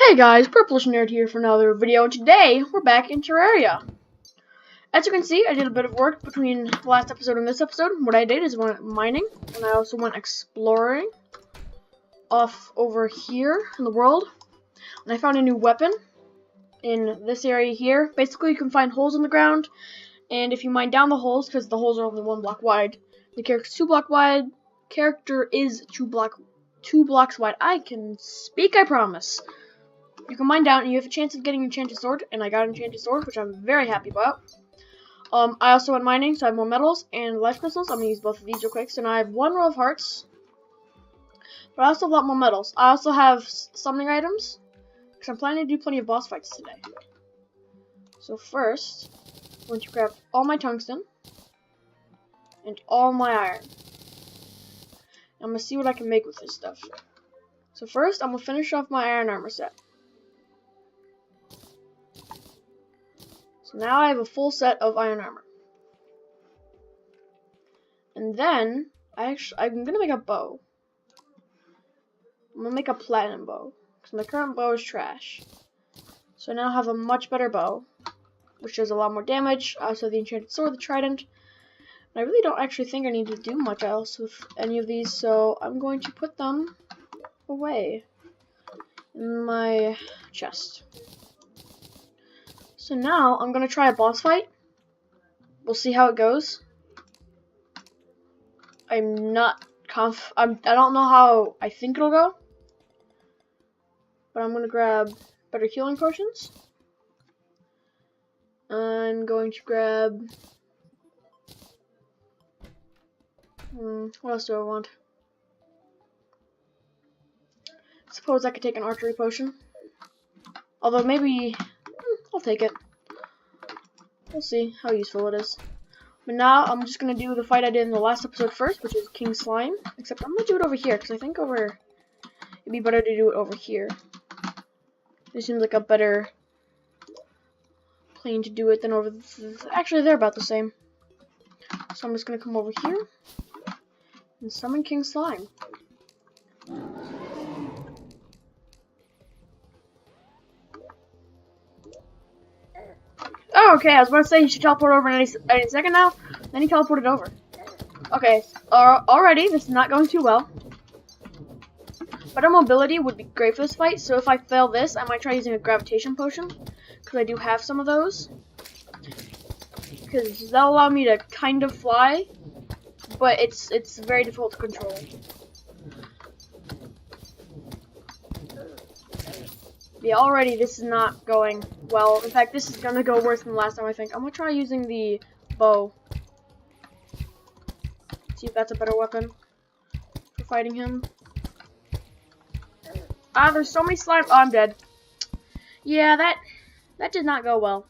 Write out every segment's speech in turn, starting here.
Hey guys, Purplish Nerd here for another video. Today, we're back in Terraria. As you can see, I did a bit of work between the last episode and this episode. What I did is went mining, and I also went exploring off over here in the world. And I found a new weapon in this area here. Basically, you can find holes in the ground, and if you mine down the holes, because the holes are only 1 block wide, the character's 2 block wide, character is 2 blocks wide. I can speak, I promise. You can mine down and you have a chance of getting an enchanted sword, and I got an enchanted sword, which I'm very happy about. I also went mining, so I have more metals and life crystals. I'm going to use both of these real quick. So now I have 1 row of hearts, but I also have a lot more metals. I also have summoning items, because I'm planning to do plenty of boss fights today. So first, I'm going to grab all my tungsten and all my iron. I'm going to see what I can make with this stuff. So first, I'm going to finish off my iron armor set. So now I have a full set of iron armor. And then, I'm going to make a bow. I'm going to make a platinum bow, because my current bow is trash. So now I have a much better bow, which does a lot more damage. I also have the enchanted sword, the trident. And I really don't actually think I need to do much else with any of these, so I'm going to put them away in my chest. So now I'm gonna try a boss fight. We'll see how it goes. I'm not I don't know how I think it'll go, but I'm gonna grab better healing potions. I'm going to grab what else do I want? I suppose I could take an archery potion. Although maybe I'll take it. We'll see how useful it is. But now I'm just gonna do the fight I did in the last episode first, which is King Slime. Except I'm gonna do it over here, because I think it'd be better to do it over here. It seems like a better plane to do it than over actually they're about the same. So I'm just gonna come over here and summon King Slime. Oh, okay, I was about to say he should teleport over any second now. Then he teleported over. Okay, already this is not going too well. Better mobility would be great for this fight, so if I fail this, I might try using a gravitation potion, because I do have some of those. Because that'll allow me to kind of fly, but it's very difficult to control. Yeah, already this is not going well. In fact, this is gonna go worse than the last time, I think. I'm gonna try using the bow. See if that's a better weapon for fighting him. Ah, there's so many slime. Oh, I'm dead. Yeah, that did not go well.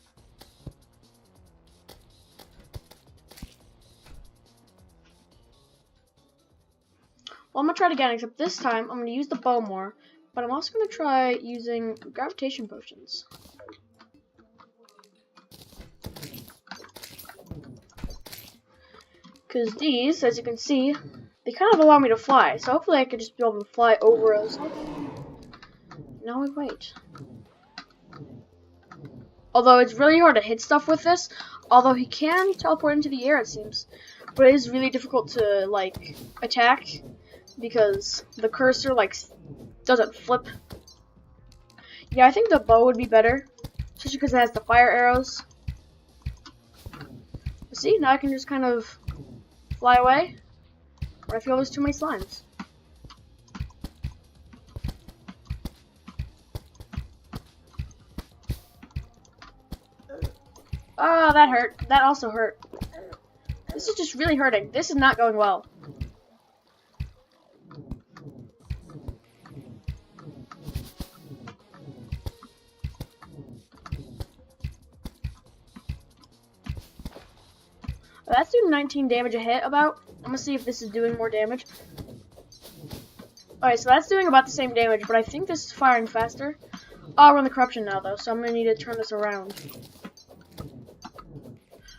Well, I'm gonna try it again, except this time I'm gonna use the bow more. But I'm also going to try using gravitation potions. Because these, as you can see, they kind of allow me to fly. So hopefully I could just be able to fly over us. Now we wait. Although it's really hard to hit stuff with this. Although he can teleport into the air, it seems. But it is really difficult to, like, attack. Because the cursor, like, doesn't flip. Yeah, I think the bow would be better, especially because it has the fire arrows. But see, now I can just kind of fly away when I feel there's too many slimes. Oh, that hurt. That also hurt. This is just really hurting. This is not going well. That's doing 19 damage a hit about. I'm gonna see if this is doing more damage. Alright, so that's doing about the same damage, but I think this is firing faster. Oh, we're in the corruption now though, so I'm gonna need to turn this around.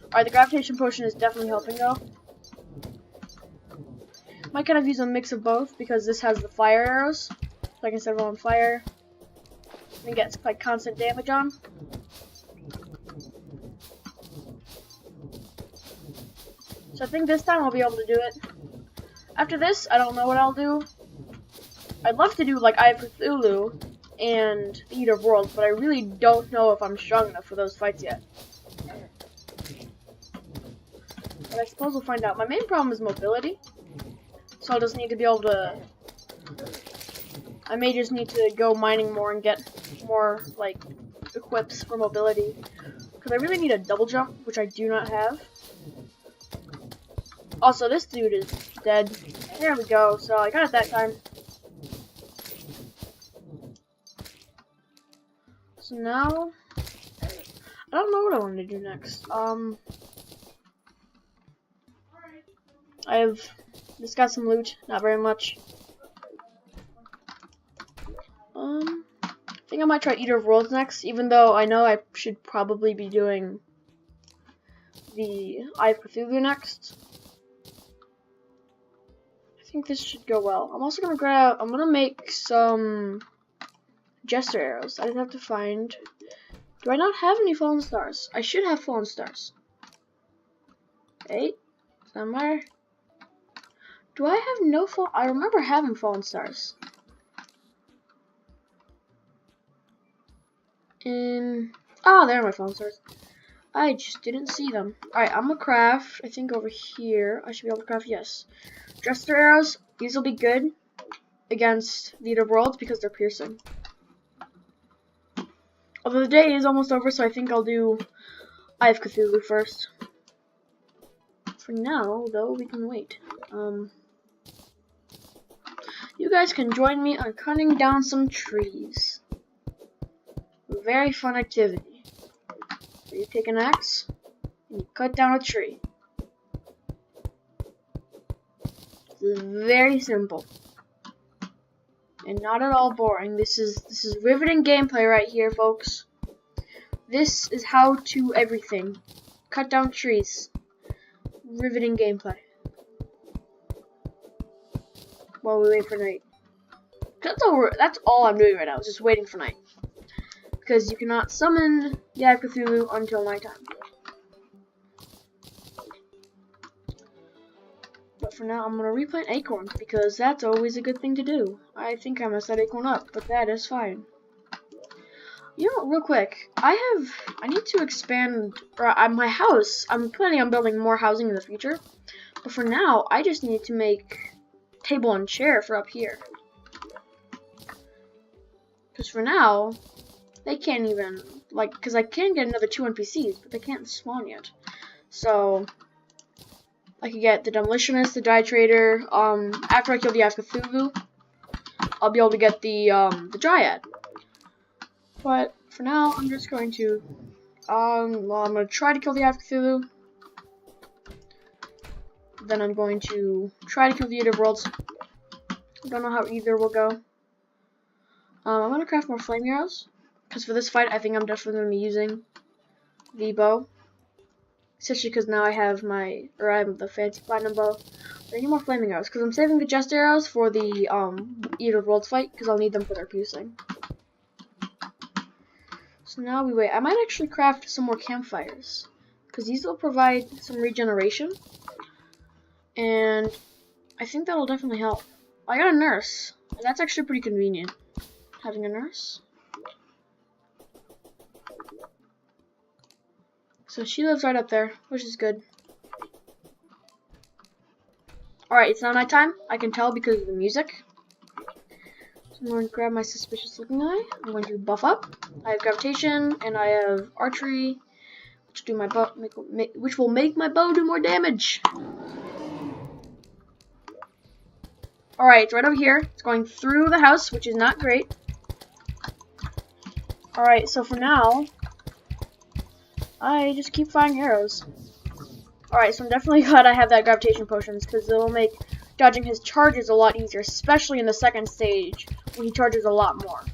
Alright, the gravitation potion is definitely helping though. Might kind of use a mix of both because this has the fire arrows. So I can set it on fire. and get like constant damage on. So I think this time I'll be able to do it. After this, I don't know what I'll do. I'd love to do like Eye of Cthulhu and the Eater of Worlds, but I really don't know if I'm strong enough for those fights yet. But I suppose we'll find out. My main problem is mobility, so I'll just need to be able to... I may just need to go mining more and get more, like, equips for mobility. Because I really need a double jump, which I do not have. Also, this dude is dead. There we go, so I got it that time. So now, I don't know what I want to do next. I've just got some loot, not very much. I think I might try Eater of Worlds next, even though I know I should probably be doing the Eye of Cthulhu next. I think this should go well. I'm also gonna make some Jester arrows. I just have to find. Do I not have any fallen stars? I should have fallen stars. 8 somewhere. Do I have no fall? I remember having fallen stars. Oh, there are my fallen stars. I just didn't see them. Alright, I'm gonna craft, I think over here. I should be able to craft, yes. Jester arrows, these will be good against the Eater of Worlds because they're piercing. Although the day is almost over, so I think I'll do Eye of Cthulhu first. For now, though, we can wait. You guys can join me on cutting down some trees. Very fun activity. So you take an axe and you cut down a tree. This is very simple and not at all boring. This is riveting gameplay right here, folks. This is how to everything. Cut down trees. Riveting gameplay. While we wait for night. That's all I'm doing right now. Is just waiting for night. Because you cannot summon the Eye of Cthulhu until nighttime. But for now, I'm going to replant acorns, because that's always a good thing to do. I think I messed that acorn up, but that is fine. You know, real quick, I need to expand my house. I'm planning on building more housing in the future. But for now, I just need to make table and chair for up here. Because for now... they can't even, like, because I can get another 2 NPCs, but they can't spawn yet. So, I could get the Demolitionist, the Dye Trader. After I kill the Eye of Cthulhu, I'll be able to get the Dryad. But, for now, I'm just going to, well, I'm going to try to kill the Eye of Cthulhu. Then I'm going to try to kill the Eater of Worlds. I don't know how either will go. I'm going to craft more flame arrows. Because for this fight, I think I'm definitely going to be using the bow. Especially because now I have the fancy platinum bow. But I need more flaming arrows. Because I'm saving the Jester arrows for the Eater of Worlds fight. Because I'll need them for their piercing. So now we wait. I might actually craft some more campfires. Because these will provide some regeneration. And I think that'll definitely help. I got a nurse. And that's actually pretty convenient. Having a nurse. So she lives right up there, which is good. Alright, it's now nighttime. I can tell because of the music. So I'm going to grab my suspicious looking eye. I'm going to buff up. I have gravitation and I have archery, which will make my bow do more damage. Alright, it's right over here. It's going through the house, which is not great. Alright, so for now, I just keep firing arrows. Alright, so I'm definitely glad I have that gravitation potions, because it'll make dodging his charges a lot easier, especially in the second stage, when he charges a lot more.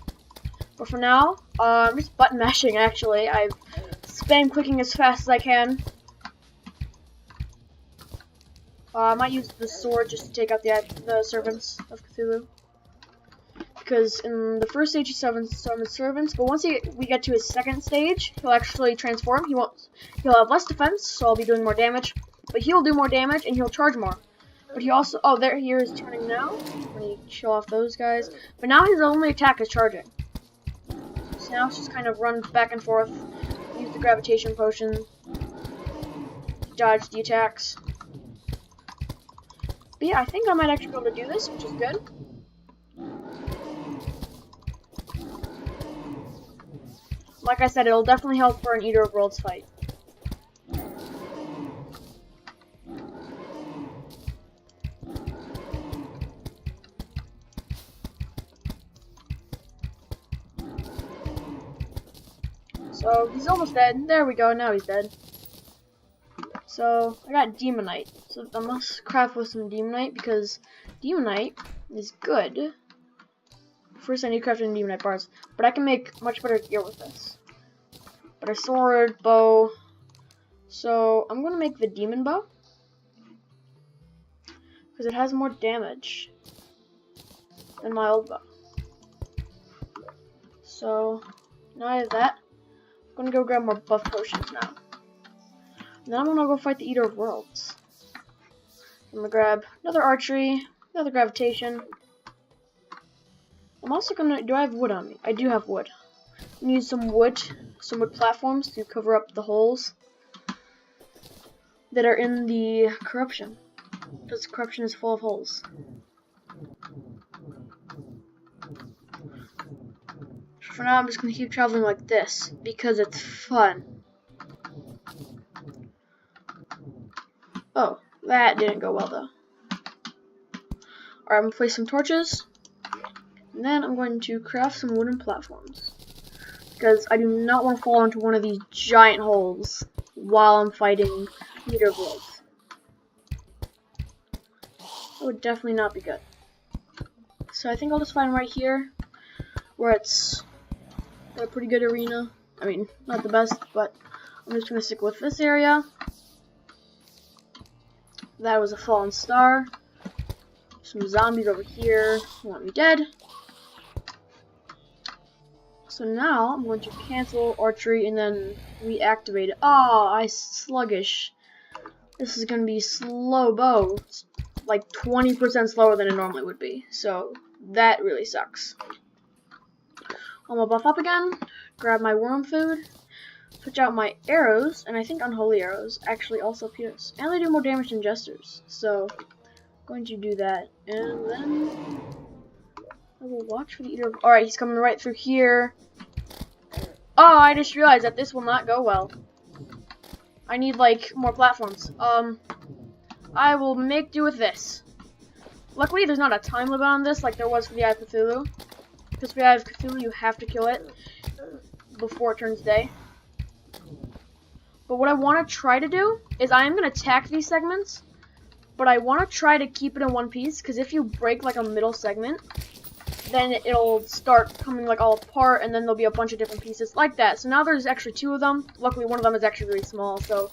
But for now, I'm just button mashing, actually. I've spam clicking as fast as I can. I might use the sword just to take out the servants of Cthulhu. because in the first stage he summons servants, but once we get to his second stage, he'll actually transform. He'll have less defense, so I'll be doing more damage, but he'll do more damage and he'll charge more. But he also, oh, there he is turning now. Let me chill off those guys. But now his only attack is charging. So now it's just kind of run back and forth, use the gravitation potion, dodge the attacks. But yeah, I think I might actually be able to do this, which is good. Like I said, it'll definitely help for an Eater of Worlds fight. So he's almost dead. There we go, now he's dead. So I got Demonite. So I must craft with some Demonite because Demonite is good. First I need to craft some Demonite bars. But I can make much better gear with this. Better sword, bow. So I'm gonna make the demon bow. Because it has more damage than my old bow. So now I have that. I'm gonna go grab more buff potions now. And then I'm gonna go fight the Eater of Worlds. I'm gonna grab another archery, another gravitation. I'm also gonna, do I have wood on me? I do have wood. I'm gonna use some wood platforms to cover up the holes that are in the corruption. Because corruption is full of holes. For now, I'm just gonna keep traveling like this because it's fun. Oh, that didn't go well though. Alright, I'm gonna place some torches. And then I'm going to craft some wooden platforms. Because I do not want to fall into one of these giant holes while I'm fighting Eater of Worlds. That would definitely not be good. So I think I'll just find right here where it's got a pretty good arena. I mean, not the best, but I'm just going to stick with this area. That was a fallen star. Some zombies over here who want me dead. So now I'm going to cancel archery and then reactivate it. Oh, I sluggish. This is going to be slow bow. It's like 20% slower than it normally would be. So that really sucks. I'm gonna buff up again, grab my worm food, switch out my arrows, and I think unholy arrows actually also pierce. And they do more damage than jesters. So I'm going to do that. And then I will watch for the Eater of... Alright, he's coming right through here. Oh, I just realized that this will not go well. I need, like, more platforms. I will make do with this. Luckily, there's not a time limit on this like there was for the Eye of Cthulhu. Because for the Eye of Cthulhu, you have to kill it before it turns day. But what I want to try to do is I am going to attack these segments, but I want to try to keep it in one piece, because if you break, like, a middle segment, then it'll start coming like all apart, and then there'll be a bunch of different pieces like that. So now there's actually 2 of them. Luckily, one of them is actually really small, so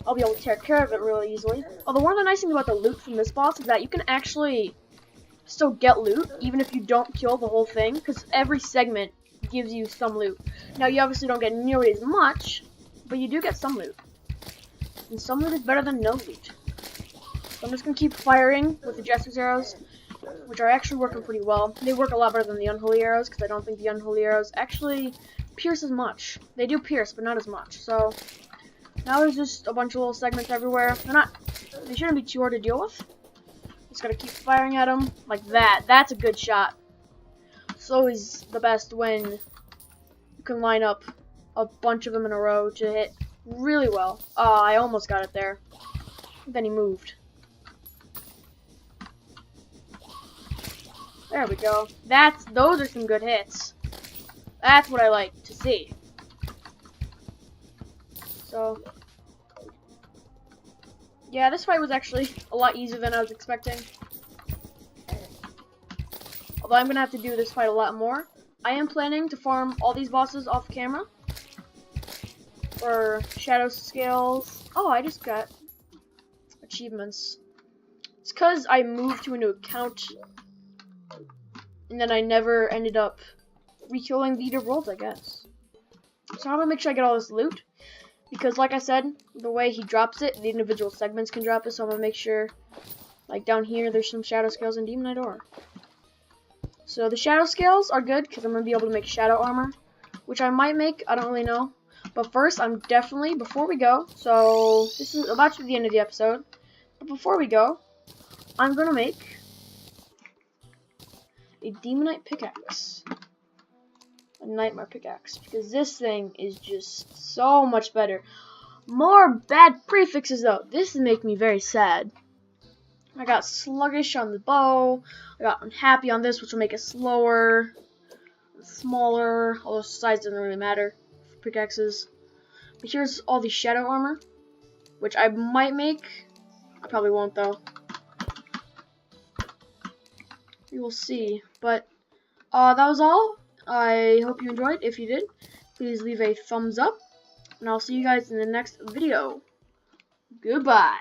I'll be able to take care of it really easily. Although one of the nice things about the loot from this boss is that you can actually still get loot, even if you don't kill the whole thing, because every segment gives you some loot. Now, you obviously don't get nearly as much, but you do get some loot. And some loot is better than no loot. So I'm just going to keep firing with the Jester's arrows, which are actually working pretty well. They work a lot better than the unholy arrows, because I don't think the unholy arrows actually pierce as much. They do pierce, but not as much. So now there's just a bunch of little segments everywhere. They shouldn't be too hard to deal with. Just gotta keep firing at them like that. That's a good shot. It's always the best when you can line up a bunch of them in a row to hit really well. Oh, I almost got it there. Then he moved. There we go. Those are some good hits. That's what I like to see. So yeah, this fight was actually a lot easier than I was expecting. Although I'm gonna have to do this fight a lot more. I am planning to farm all these bosses off camera for shadow scales. Oh, I just got achievements. It's because I moved to a new account and then I never ended up rekilling the Eater Worlds, I guess. So I'm gonna make sure I get all this loot, because like I said, the way he drops it, the individual segments can drop it, so I'm gonna make sure, like down here, there's some Shadow Scales and Demonite Ore. So the Shadow Scales are good, because I'm gonna be able to make Shadow Armor, which I might make, I don't really know. But first, I'm definitely, before we go, so this is about to be the end of the episode, but before we go, I'm gonna make a Demonite Pickaxe. A Nightmare Pickaxe, because this thing is just so much better. More bad prefixes though. This is making me very sad. I got Sluggish on the bow. I got Unhappy on this, which will make it slower, smaller, although size doesn't really matter for pickaxes. But here's all the Shadow Armor, which I might make. I probably won't though. We will see. But that was all. I hope you enjoyed. If you did, please leave a thumbs up, and I'll see you guys in the next video. Goodbye.